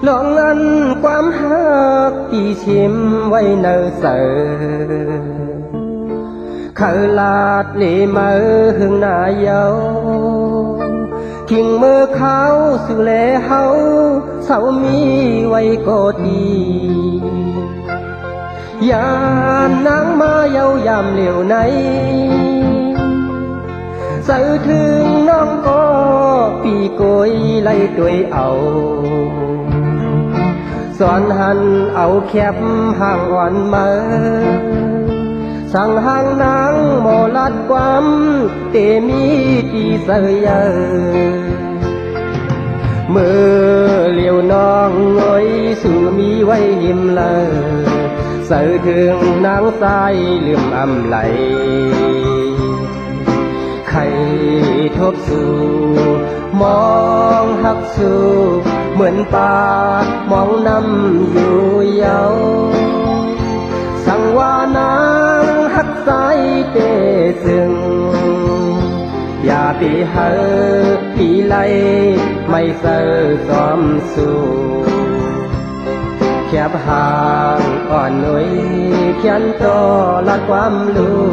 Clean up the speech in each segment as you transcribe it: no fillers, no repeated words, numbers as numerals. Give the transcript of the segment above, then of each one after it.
ลองอันความหักที่ชิมไว้เนอเสอเขาลาดเลมือหึงหน้าเยาคิงมือเขาสู่แลเฮาเสามีไว้ก็ดียานนางมาเยาวยามเหลียวในสื่อถึงน้องก็ปีโกยไล่ด้วยเอาสอนหันเอาแคบห่างอ่อนมาสั่งห่างนางโมลัดความเตมีตีเสยเมื่อเลี้ยวน้องงอยสู่มีไว้ยิ้มเลยสื่อถึงนางสายลืมอำไหลใครทบสู่มองหักสู่เหมือนป่ามองน้ำอยู่เยาสั่งว่านางหักสายเตซึ่งอย่าปีเฮอปีไลไม่เสอซ้อมสู่แคบห่างอ่อนหนุ่ยเขียนต่อละความรู้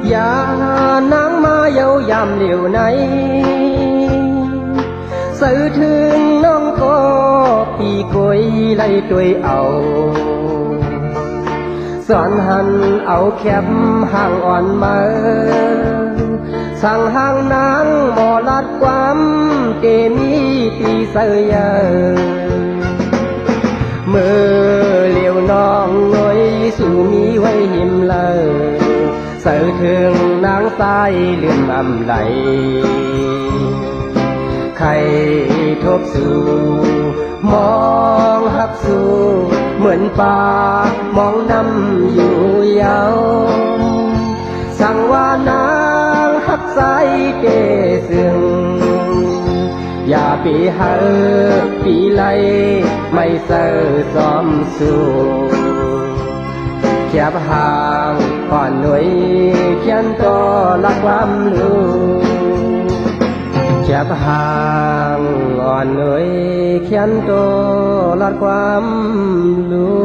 อย่านางมาเยาวยามเหลียวในสื่อถึงน้องก็ปีโกยไล่ด้วยเอาสอนหันเอาแคบห่างอ่อนมาสั่งห่างนางหมอลัดความเกมีตีเสยเมื่อเหลียวน้องงอยสู่มีไว้หิมเลยสื่อถึงนางสายเลื่อมอำไหลใครทบสู่มองหักสู่เหมือนป่ามองน้ำอยู่เยาสั่งว่านางหักสายเกซึ่งอย่าปีเฮอปีไลไม่เสอซ้อมสู่แคบห่างอ่อนหนุ่ยเขียนต่อละความรู้แคบห่างอ่อนหนุ่ยเขียนต่อละความรู้